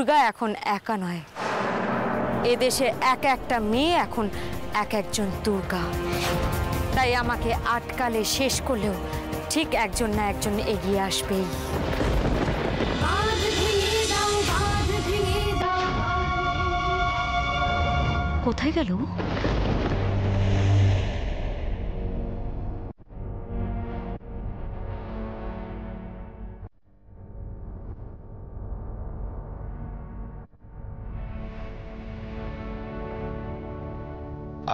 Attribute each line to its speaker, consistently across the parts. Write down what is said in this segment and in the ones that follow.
Speaker 1: দুর্গা এখন একা নয়, এদেশে এক একটা মেয়ে এখন এক একজন দুর্গা। তাই আমাকে আটকালে শেষ করলেও ঠিক একজন না একজন এগিয়ে আসবেই। কোথায় গেল?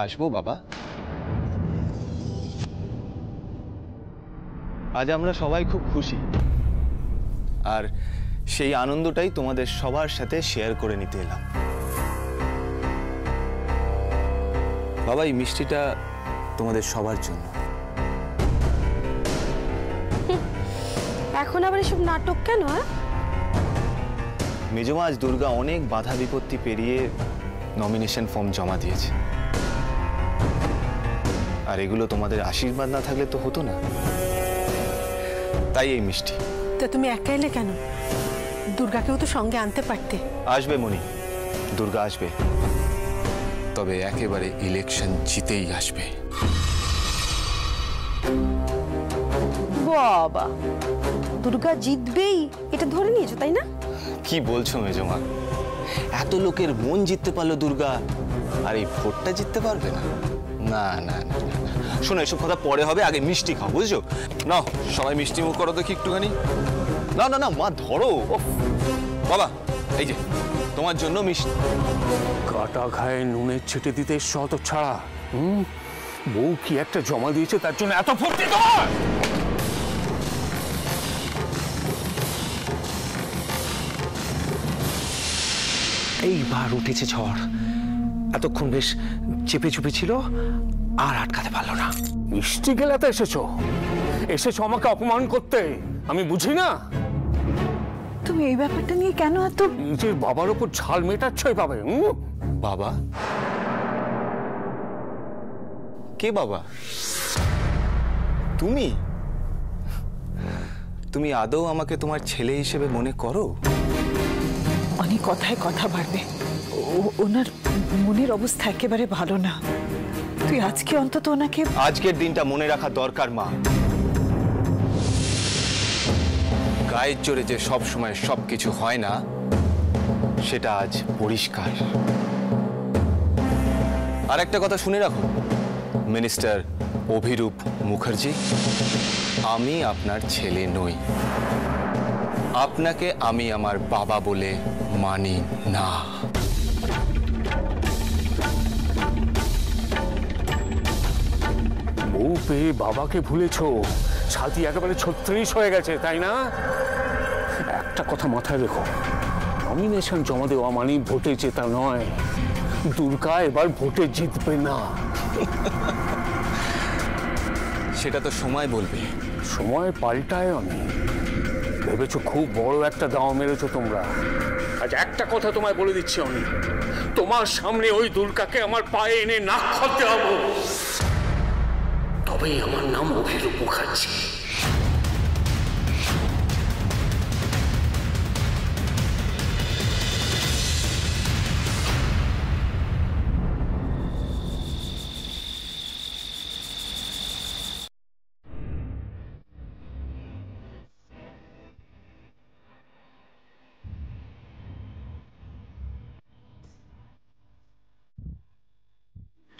Speaker 2: আসবো বাবা। আজ আমরা সবাই খুব খুশি, আর সেই আনন্দটাই তোমাদের সবার সাথে শেয়ার করে নিতে এলাম। বাবা, এই মিষ্টিটা তোমাদের সবার জন্য।
Speaker 1: এখন আবার এসব নাটক কেন?
Speaker 2: মেজমা, আজ দুর্গা অনেক বাধা বিপত্তি পেরিয়ে নমিনেশন ফর্ম জমা দিয়েছে, আর এগুলো তোমাদের আশীর্বাদ না থাকলে তো হতো না। তাই এই মিষ্টি।
Speaker 3: তা তুমি একা এলে কেন? দুর্গাকেও তো সঙ্গে আনতে পারতে।
Speaker 2: আসবে মনি, দুর্গা আসবে, তবে একেবারে ইলেকশন জিতেই আসবে।
Speaker 1: বাবা, দুর্গা জিতবেই এটা ধরে নিয়েছো তাই না?
Speaker 2: কি বলছো মেজমা? এত লোকের মন জিততে পারলো দুর্গা, আর এই ভোটটা জিততে পারবে না? না না না, শোনো, এসব কথা পরে হবে, আগে মিষ্টি খাও, বুঝছো? নাও সবাই মিষ্টি মুখ করো দেখি একটুখানি। না না না মা, ধরো। বাবা, এই যে তোমার জন্য মিষ্টি।
Speaker 4: কাটা ঘায়ে নুনের ছিটে দিতে শত ছাড়া বউ কি একটা জমা দিয়েছে তার জন্য এত ফুর্তি তোমার?
Speaker 5: এইবার উঠেছে ঝড়। এতক্ষণ বেশ চেপে চুপে ছিল, আর আটকাতে পারলো না।
Speaker 4: মিষ্টি গেলাতে এসেছো আমাকে অপমান করতে। আমি বুঝি না
Speaker 3: তুমি এই ব্যাপারটা নিয়ে কেন এত
Speaker 4: নিজের বাবার উপর ঝাল মেটাচ্ছ এভাবে?
Speaker 2: বাবা? কে বাবা? তুমি? তুমি আদৌ আমাকে তোমার ছেলে হিসেবে মনে করো?
Speaker 3: অনেক কথায় কথা বাড়বে। ওনার মনের অবস্থা একেবারে ভালো না। তুই আজকে অন্তত ওনাকে।
Speaker 2: আজকের দিনটা মনে রাখা দরকার মা। গায়ের জোরে যে সব সময় সবকিছু হয় না, সেটা আজ পরিষ্কার। আর একটা কথা শুনে রাখো মিনিস্টার অভিরূপ মুখার্জি, আমি আপনার ছেলে নই। আপনাকে আমি আমার বাবা বলে মানি না।
Speaker 4: বউ পেয়ে বাবাকে ভুলেছো, ছাতি একেবারে 36 হয়ে গেছে, তাই না? একটা কথা মাথায় রেখো, নমিনেশন জমা দেওয়া মানে ভোটে জেতা নয়। দুর্গা এবার ভোটে জিতবে না।
Speaker 2: সেটা তো সময় বলবে।
Speaker 4: সময় পাল্টায় আমি। ভেবেছো খুব বড় একটা দাও মেরেছো তোমরা। আজ একটা কথা তোমায় বলে দিচ্ছি আমি, তোমার সামনে ওই দুর্গাকে আমার পায়ে এনে নাক খলতে হবো, তবেই আমার নাম অভিরূপ মুখার্জি।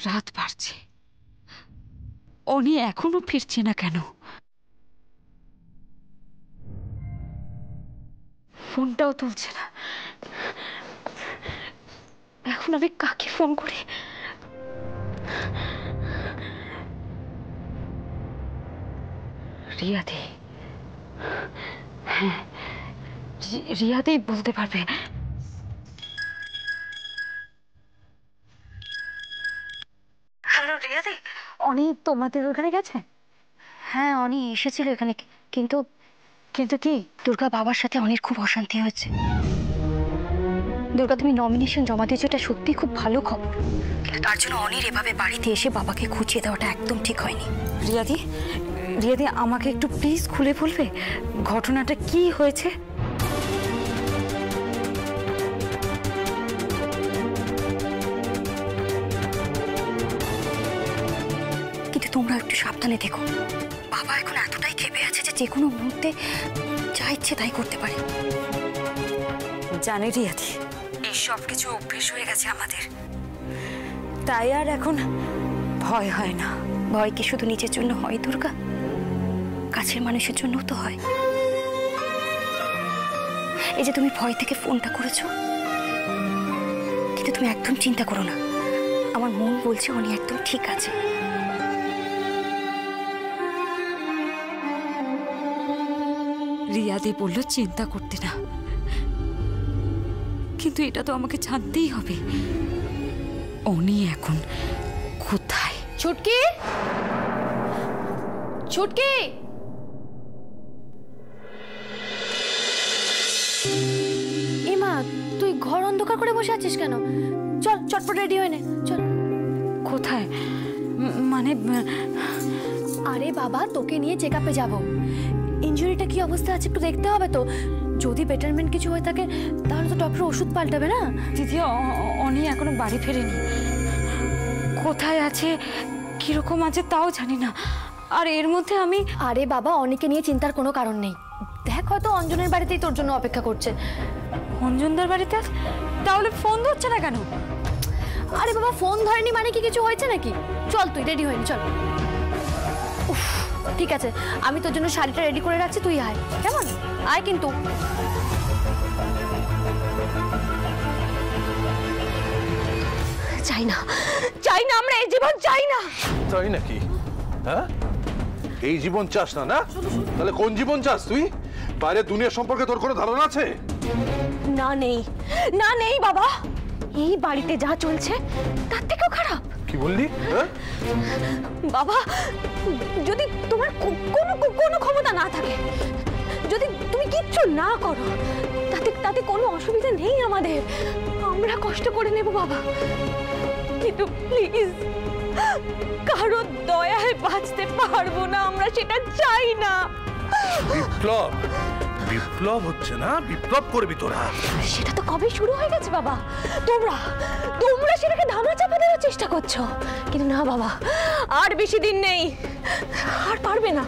Speaker 1: রাত বাড়ছে, অনি এখনো ফিরছে না কেন? ফোনটাও তুলছে না। এখন আমি কাকে ফোন করি? রিয়াদি। হ্যাঁ, রিয়াদি বলতে পারবে। হ্যালো রিয়াদি, অনি তোমাদের ওখানে গেছে?
Speaker 6: হ্যাঁ, অনি এসেছিল এখানে, কিন্তু
Speaker 1: কিন্তু কি?
Speaker 6: দুর্গা বাবার সাথে অনির খুব অশান্তি হয়েছে। দুর্গা, তুমি নমিনেশন জমা দিয়েছো, এটা সত্যি খুব ভালো খবর, কিন্তু তার জন্য অনির এভাবে বাড়িতে এসে বাবাকে খুঁচিয়ে দেওয়াটা একদম ঠিক হয়নি।
Speaker 1: রিয়াদি, রিয়াদি আমাকে একটু প্লিজ খুলে বলবে ঘটনাটা কি হয়েছে?
Speaker 6: কিন্তু সাবধানে থেকো। বাবা এখন এতটাই ক্ষেপে আছে যে যে কোনো মুহূর্তে যা ইচ্ছে তাই করতে পারে।
Speaker 1: জানি রিয়াদি, এই সব কিছু অভ্যেস হয়ে গেছে আমাদের, তাই আর এখন ভয় হয় না।
Speaker 6: ভয় কি শুধু নিজের জন্য হয় দুর্গা? কাছের মানুষের জন্যও তো হয়। এই যে তুমি ভয় থেকে ফোনটা করেছো, কিন্তু তুমি একদম চিন্তা করো না, আমার মন বলছে উনি একদম ঠিক আছে।
Speaker 1: রিয়াদি বলল চিন্তা করতে না, কিন্তু এটা তো আমাকে জানতেই হবে উনি এখন কোথায়।
Speaker 6: ছুটকি, ছুটকি, এমা তুই ঘর অন্ধকার করে বসে আছিস কেন? চল চটপট রেডি হয়ে নে, চল।
Speaker 1: কোথায় মানে?
Speaker 6: আরে বাবা, তোকে নিয়ে চেক আপে যাবো। ইনজুরিটা কি অবস্থা আছে একটু দেখতে হবে তো। যদি বেটারমেন্ট কিছু হয়ে থাকে তাহলে তো ডক্টর ওষুধ পাল্টাবে না।
Speaker 1: দিদি, অনি এখনো বাড়ি ফেরেনি। কোথায় আছে, কিরকম আছে তাও জানি না। আর এর মধ্যে আমি...
Speaker 6: আরে বাবা, অনেকে নিয়ে চিন্তার কোনো কারণ নেই। দেখ, হয়তো অঞ্জনের বাড়িতেই তোর জন্য অপেক্ষা করছে।
Speaker 1: অঞ্জনদার বাড়িতে? তাহলে ফোন ধরছে না কেন?
Speaker 6: আরে বাবা, ফোন ধরেনি মানে কি কিছু হয়েছে নাকি? চল তুই রেডি হয়ে নি, চল। উফ, ঠিক আছে, আমি তোর জন্য শাড়িটা রেডি করে রাখছি, তুই আয়। কেমন? আয় কিন্তু। চাই না, চাই না, আমরা এই জীবন চাই না।
Speaker 7: তাই নাকি? হ্যাঁ, এই জীবন চাস না? না তাহলে কোন জীবন চাস তুই? বাইরে দুনিয়া সম্পর্কে তোর কোনো ধারণা আছে?
Speaker 6: না নেই, না নেই বাবা। এই বাড়িতে যা চলছে তার থেকেও খারাপ।
Speaker 7: কি বললি? হ্যাঁ
Speaker 6: বাবা, যদি তোমার কোনো ক্ষমতা না থাকে, যদি তুমি কিচ্ছু না করো, তাতে কোনো অসুবিধা নেই আমাদের। আমরা কষ্ট করে নেব বাবা, কিন্তু প্লিজ, কারো দয়ায় বাঁচতে পারবো না আমরা, সেটা চাই না।
Speaker 7: বিপ্লব, বিপ্লব হচ্ছে না? বিপ্লব করবি তোরা?
Speaker 6: সেটা তো কবে শুরু হয়ে গেছে বাবা। তোমরা সেটাকে ধামাচাপা দেওয়ার চেষ্টা করছো, কিন্তু না বাবা, আর বেশি দিন নেই। আর পারবে না,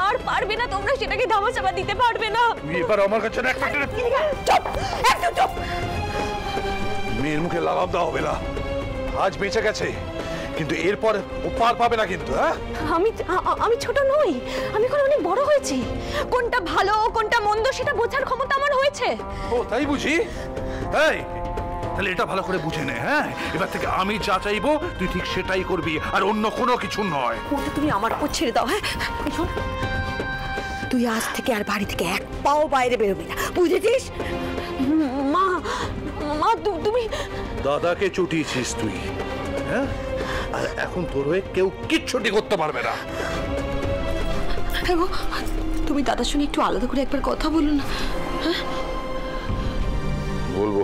Speaker 6: আর পারবে না, তোমরা সেটাকে ধামাচাপা দিতে পারবে না।
Speaker 7: তুই এবার আমার কাছে না,
Speaker 6: চুপ, একদম চুপ।
Speaker 7: মেয়ের মুখে লাগাম দেওয়া হবে না। আজ বেঁচে গেছে, কিন্তু এরপর ও পার পাবে না কিন্তু। হ্যাঁ,
Speaker 6: আমি ছোট নই, আমি এখন অনেক বড় হয়েছি। কোনটা ভালো কোনটা মন্দ সেটা বোঝার ক্ষমতা আমার হয়েছে।
Speaker 7: ও তাই বুঝি? এই তাহলে এটা ভালো করে বুঝে নে। হ্যাঁ, এবার থেকে আমি যা চাইবো তুই ঠিক সেটাই করবি, আর অন্য কোনো কিছু নয়।
Speaker 8: ওটা তুমি আমার উপর ছেড়ে দাও। হ্যাঁ, শোন, তুই আজ থেকে আর বাড়ি থেকে এক পাও বাইরে বেরোবি না, বুঝেছিস?
Speaker 6: মা, মা তুমি
Speaker 7: দাদাকে চুটিয়েছিস তুই, হ্যাঁ, আর এখন তোর হয়ে কেউ কিচ্ছুটি করতে পারবে না।
Speaker 8: হ্যাঁ গো, তুমি দাদার সঙ্গে একটু আলাদা করে একবার কথা বলুন না। হ্যাঁ,
Speaker 7: বলবো,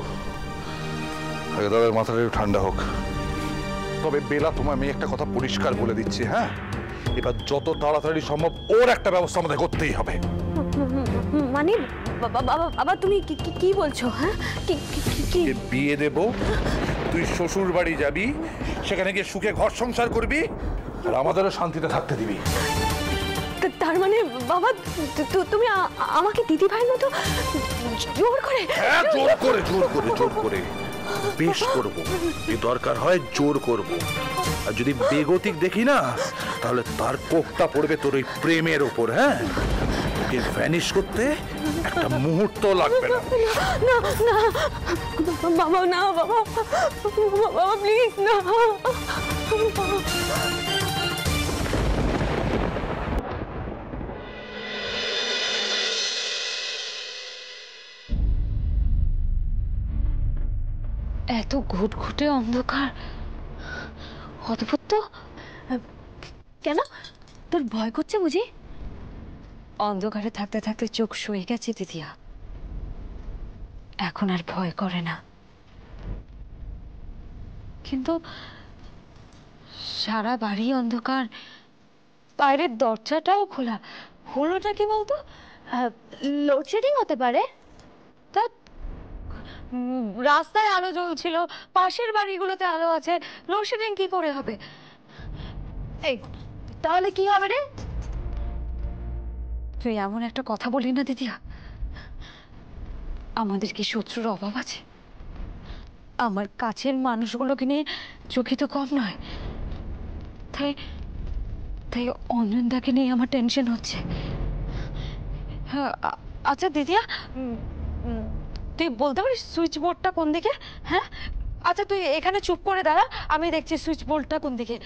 Speaker 7: আগে দাদার মাথাটা একটু ঠান্ডা হোক। তবে বেলা, তোমার আমি একটা কথা পরিষ্কার বলে দিচ্ছি। হ্যাঁ, এবার যত তাড়াতাড়ি সম্ভব ওর একটা ব্যবস্থা আমাদের করতেই হবে।
Speaker 6: মানে বাবা, তুমি কি বলছো? হ্যাঁ,
Speaker 7: একে বিয়ে দেব, তুই শ্বশুর বাড়ি যাবি, সেখানে গিয়ে সুখে ঘর সংসার করবি, আর আমাদেরও শান্তিতে থাকতে দিবি।
Speaker 6: তার মানে বাবা, তুমি আমাকে দিদি ভাইয়ের মতো জোর করে?
Speaker 7: হ্যাঁ, জোর করে, জোর করে, জোর করে বেশ করবো। যদি দরকার হয় জোর করব, আর যদি বেগতিক দেখি না, তাহলে তার কোপটা পড়বে তোর ওই প্রেমের ওপর। হ্যাঁ, ওকে ভ্যানিশ করতে একটা মুহূর্ত লাগবে না।
Speaker 6: না না বাবা, না বাবা, বাবা প্লিজ না।
Speaker 1: এত ঘুটঘুটে অন্ধকার, অদ্ভুত তো।
Speaker 6: কেন, তোর ভয় করছে বুঝি?
Speaker 1: অন্ধকারে থাকতে থাকতে চোখ শুয়ে গেছে দিদিয়া, এখন আর ভয় করে না। কিন্তু সারা বাড়ি অন্ধকার, বাইরের দরজাটাও খোলা, হলোটা কি বলতো?
Speaker 6: লোডশেডিং হতে পারে।
Speaker 1: তা রাস্তায় আলো জ্বলছিল, পাশের বাড়িগুলোতে আলো আছে, লোডশেডিং কি করে হবে? এই তাহলে কি হবে রে? তুই এমন একটা কথা বলি না দিদিয়া, আমাদের কি শত্রুর অভাব আছে? আমার কাছের মানুষগুলোকে নিয়ে চোখে তো কম নয়, তাই তাই অঞ্জনদাকে নিয়ে আমার টেনশন হচ্ছে। হ্যাঁ, আচ্ছা দিদিয়া, তুই বলতে পারিস সুইচ বোর্ডটা কোন দিকে? হ্যাঁ, আচ্ছা তুই এখানে চুপ করে দাঁড়া, আমি দেখছি সুইচ বোর্ডটা কোন দিকে।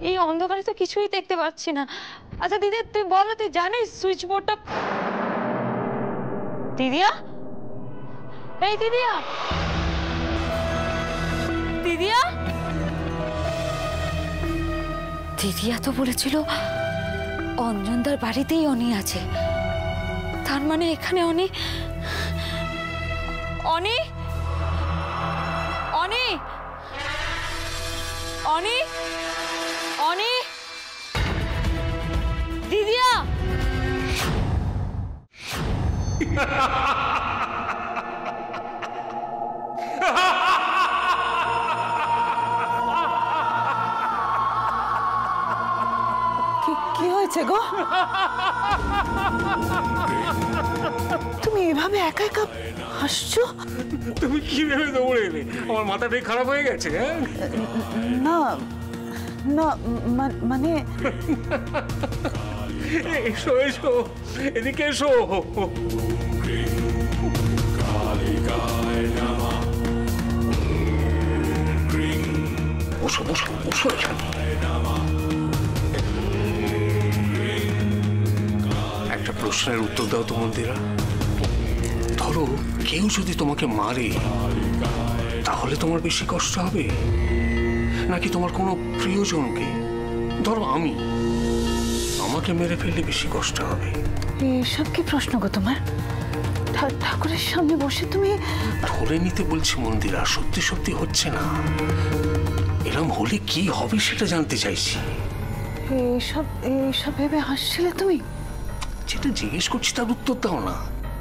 Speaker 1: এই অন্ধকারে তো কিছুই দেখতে পাচ্ছি না। আচ্ছা দিদি তুই বল, তুই জানিস সুইচ বোর্ডটা? দিদিয়া, এই দিদিয়া, দিদিয়া, দিদিয়া তো বলেছিল অঞ্জনদার বাড়িতেই অনি আছে, তার মানে এখানে অনি অনি অনি অনি অনি দিদিয়া।
Speaker 3: কি হয়েছে গো? তুমি এভাবে একা একা হাসছো?
Speaker 4: তুমি কি ভেবে দৌড়ে এলে? আমার মাথাটাই খারাপ হয়ে গেছে।
Speaker 3: না না, মানে
Speaker 4: এসো এসো, এদিকে এসো। বসো বসো বসো এখানে। একটা প্রশ্নের উত্তর দাও তো মন্দিরা। ধরো কেউ যদি তোমাকে মারে, তাহলে তোমার বেশি কষ্ট হবে নাকি তোমার কোনো প্রিয়জনকে, ধরো আমাকে মেরে ফেললে বেশি কষ্ট হবে?
Speaker 3: এসব কি প্রশ্ন গো তোমার? ঠাকুরের সামনে বসে তুমি
Speaker 4: ধরে নিতে বলছি মন্দিরা, সত্যি সত্যি হচ্ছে না। এরম হলে কি হবে সেটা জানতে চাইছি।
Speaker 3: এসব ভেবে হাসছিলে তুমি?
Speaker 4: যেটা জিজ্ঞেস করছি তার উত্তর দাও না।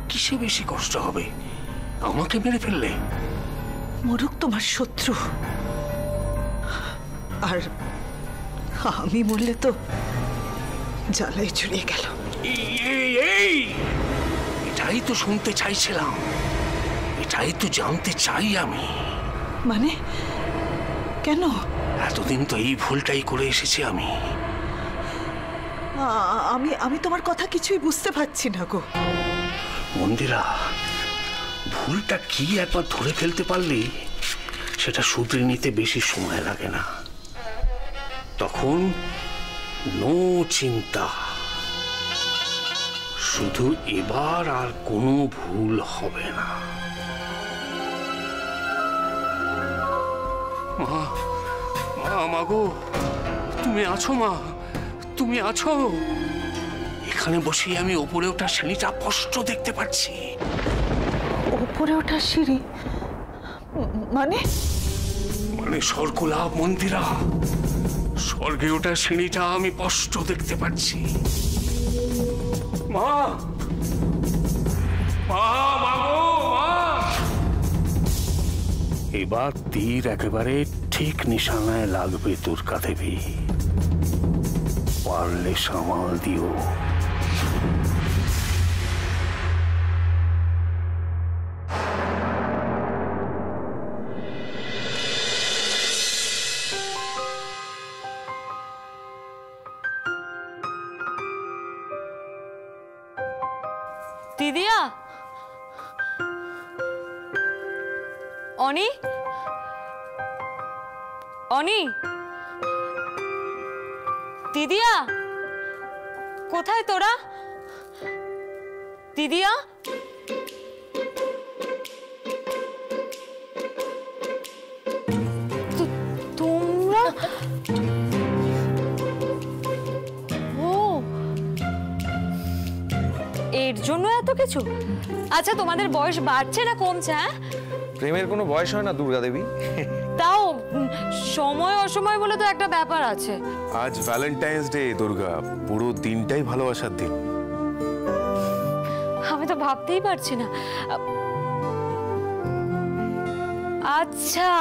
Speaker 4: কিসে বেশি কষ্ট হবে? আমাকে মেরে ফেললে?
Speaker 3: মরুক তোমার শত্রু, আর আমি মরলে তো জ্বালাই ছড়িয়ে গেল।
Speaker 4: এটাই তো শুনতে চাইছিলাম, এটাই তো জানতে চাই আমি।
Speaker 3: মানে কেন?
Speaker 4: এতদিন তো এই ভুলটাই করে এসেছি আমি।
Speaker 3: আমি তোমার কথা কিছুই বুঝতে পারছি না গো।
Speaker 4: মন্দিরা, ভুলটা কি একবার ধরে ফেলতে পারলে সেটা শুধরে নিতে বেশি সময় লাগে না। তখন নো চিন্তা, শুধু এবার আর কোনো ভুল হবে না। মা, মা গো, তুমি আছো? মা তুমি আছো? এখানে বসে আমি ওপরে ওঠা সিঁড়িটা স্পষ্ট দেখতে পাচ্ছি।
Speaker 3: ওপরে ওঠা সিঁড়ি মানে?
Speaker 4: মানে স্বর্গলাভ মন্দিরা, স্বর্গে ওঠা সিঁড়িটা আমি স্পষ্ট দেখতে পাচ্ছি। মা, মা, মা গো, মা। এবার তীর একেবারে ঠিক নিশানায় লাগবে দুর্গা দেবী, পারলে সামাল দিও।
Speaker 1: দিদিয়া, অনি, অনি, দিদিয়া, কোথায় তোরা? দিদিয়া, তোমরা? ও, এর জন্য এত কিছু? আচ্ছা তোমাদের বয়স বাড়ছে না কমছে? হ্যাঁ,
Speaker 5: প্রেমের কোনো বয়স হয় না দুর্গা দেবী।
Speaker 1: তাও সময় অসময় বলে তো একটা ব্যাপার আছে।
Speaker 9: আজ ভ্যালেন্টাইন্স ডে দুর্গা, পুরো দিনটাই ভালোবাসার দিন।
Speaker 1: আমি তো ভাবতেই পারছি না। আচ্ছা,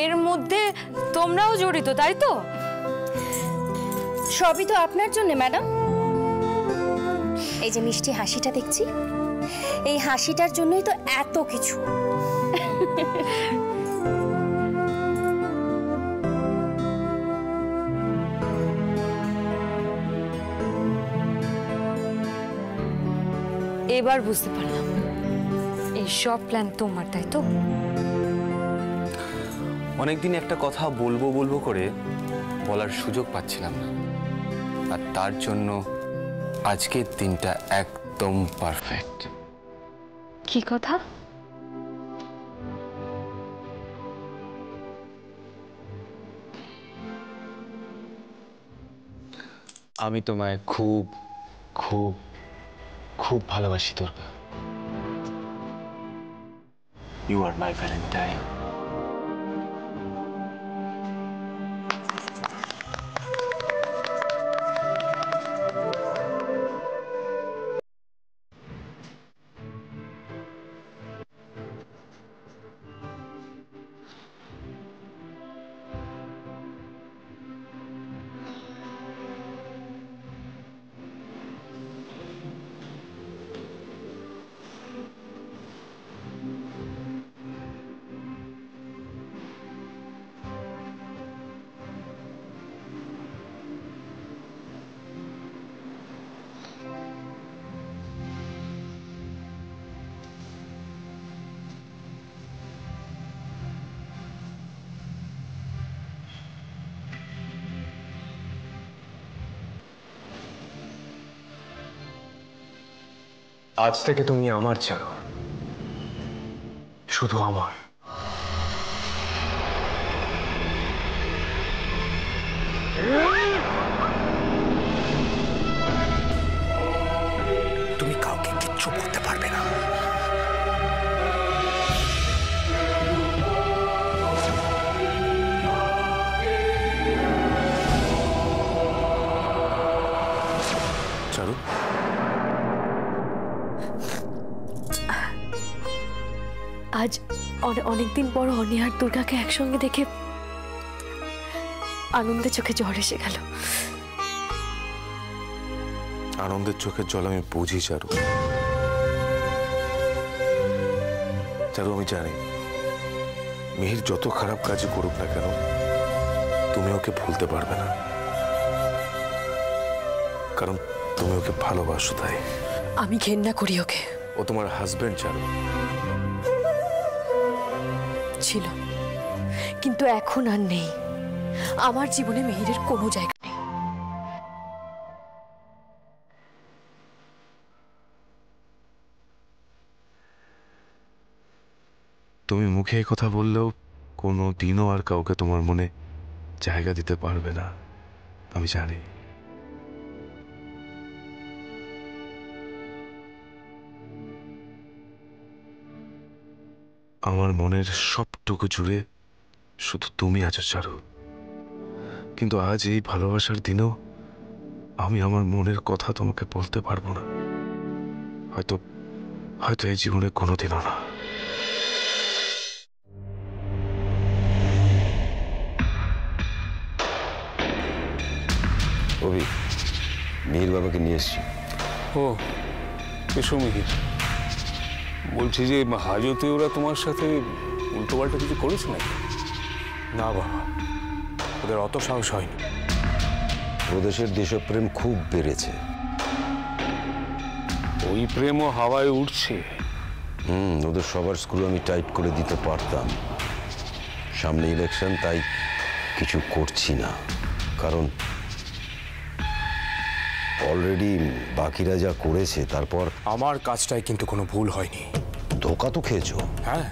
Speaker 1: এর মধ্যে তোমরাও জড়িত, তাই তো?
Speaker 6: সবই তো আপনার জন্য ম্যাডাম। এই যে মিষ্টি হাসিটা দেখছি, এই হাসিটার জন্যই তো এত কিছু।
Speaker 1: এবার বুঝতে পারলাম এই সব প্ল্যান তোমার, তাই তো?
Speaker 2: অনেকদিন একটা কথা বলবো বলবো করে বলার সুযোগ পাচ্ছিলাম না, আর তার জন্য আজকের দিনটা একদম পারফেক্ট।
Speaker 6: কি কথা?
Speaker 2: আমি তোমায় খুব খুব খুব ভালোবাসি Durga. You are my valentine.
Speaker 5: আজ থেকে তুমি আমার চাও, শুধু আমার। তুমি কাউকে কিচ্ছু করতে পারবে না।
Speaker 9: চারু,
Speaker 6: আজ অনেকদিন পর অনি আর দুর্গাকে একসঙ্গে দেখে আনন্দে চোখে জল এসে গেল।
Speaker 9: আনন্দের চোখের জল আমি বুঝি চারু। চারু, আমি জানি মিহির যত খারাপ কাজই করুক না কেন, তুমি ওকে ভুলতে পারবে না, কারণ তুমি ওকে ভালোবাসো। তাই
Speaker 6: আমি ঘেন্না করি ওকে।
Speaker 9: ও তোমার হাজবেন্ড চারু।
Speaker 6: ছিল, কিন্তু এখন আর নেই। আমার জীবনে মিহিরের কোনো জায়গা নেই।
Speaker 9: তুমি মুখে এই কথা বললেও কোনো দিনও আর কাউকে তোমার মনে জায়গা দিতে পারবে না, আমি জানি। আমার মনের সবটুকু জুড়ে শুধু তুমি আছো চারু। কিন্তু আজ এই ভালোবাসার দিনেও আমি আমার মনের কথা তোমাকে বলতে পারবো না, হয়তো হয়তো এই জীবনে কোনোদিনও না।
Speaker 10: অভি, মিহির বাবাকে নিয়ে এসছি।
Speaker 4: ও এসো মিহির। বলছি যে হাজতে ওরা তোমার সাথে উল্টোপাল্টা কিছু করেছে নাকি?
Speaker 5: না বাবা, ওদের অত সাহস হয়নি।
Speaker 10: প্রদেশের দেশপ্রেম খুব বেড়েছে।
Speaker 4: ওই প্রেমও হাওয়ায় উঠছে।
Speaker 10: ওদের সবার স্ক্রু আমি টাইট করে দিতে পারতাম। সামনে ইলেকশন, তাই কিছু করছি না, কারণ অলরেডি বাকিরা যা করেছে। তারপর
Speaker 5: আমার কাজটাই কিন্তু কোনো ভুল হয়নি।
Speaker 10: ধোকা তো খেয়েছো।
Speaker 5: হ্যাঁ,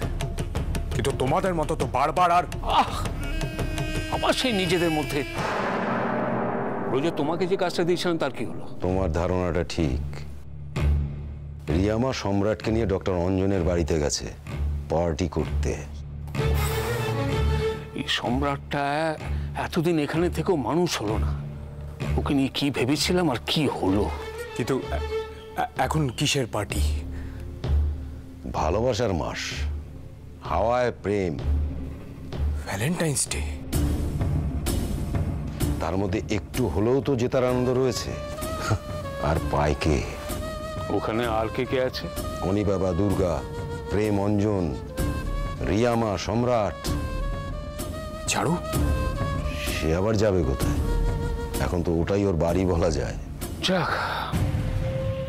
Speaker 5: কিন্তু তোমাদের মতো তো বারবার আর
Speaker 4: আবার সেই নিজেদের মধ্যে। রোজ তোমাকে যে কাজটা দিয়েছিলাম তার কি হলো?
Speaker 10: তোমার ধারণাটা ঠিক। রিয়ামা সম্রাটকে নিয়ে ডক্টর অঞ্জনের বাড়িতে গেছে পার্টি করতে।
Speaker 4: এই সম্রাটটা এতদিন এখানে থেকেও মানুষ হলো না। ওকে নিয়ে কি ভেবেছিলাম আর কি হলো।
Speaker 5: কিন্তু এখন কিসের পার্টি?
Speaker 10: ভালোবাসার মাস, হাওয়ায় প্রেম,
Speaker 5: ভ্যালেন্টাইন্স ডে,
Speaker 10: তার মধ্যে একটু হলেও তো জেতার আনন্দ রয়েছে। আর পায় কে?
Speaker 4: ওখানে আর কে কে আছে?
Speaker 10: অনি বাবা, দুর্গা, প্রেম, অঞ্জন, রিয়ামা, সম্রাট।
Speaker 5: ঝাড়ু?
Speaker 10: সে আবার যাবে কোথায়? এখন তো ওটাই ওর বাড়ি বলা যায়।
Speaker 4: যাক,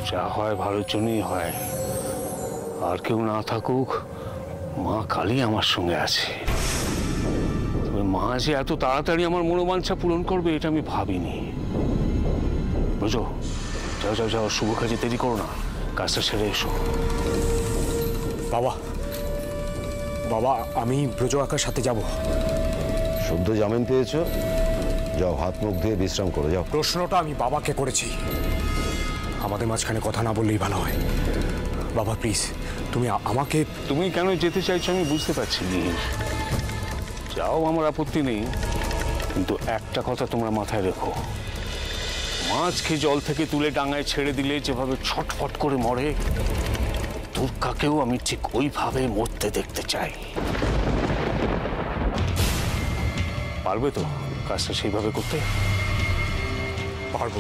Speaker 4: যা হয় ভালোর জন্যই হয়। আর কেউ না থাকুক, মা কালী আমার সঙ্গে আছে। তবে মা যে এত তাড়াতাড়ি আমার মনোবাঞ্ছা পূরণ করবে এটা আমি ভাবিনি। বুঝো, যাও যাও যাও, শুভ কাজে দেরি করো না, কাজটা সেরে এসো।
Speaker 5: বাবা, বাবা, আমি ব্রজ কাকার সাথে যাব।
Speaker 10: শুদ্ধ জামিন পেয়েছো, যাও হাত মুখ ধুয়ে বিশ্রাম করো, যাও।
Speaker 5: প্রশ্নটা আমি বাবাকে করেছি, আমাদের মাঝখানে কথা না বললেই ভালো হয়। বাবা প্লিজ, তুমি আমাকে।
Speaker 4: তুমি কেন যেতে চাইছো আমি বুঝতে পারছি নি। যাও, আমার আপত্তি নেই, কিন্তু একটা কথা তোমরা মাথায় রেখো, মাছকে জল থেকে তুলে ডাঙায় ছেড়ে দিলে যেভাবে ছটফট করে মরে, দুর্গাকেও আমি ঠিক ওইভাবে মরতে দেখতে চাই। পারবে তো কাজটা সেইভাবে করতে?
Speaker 5: পারবো।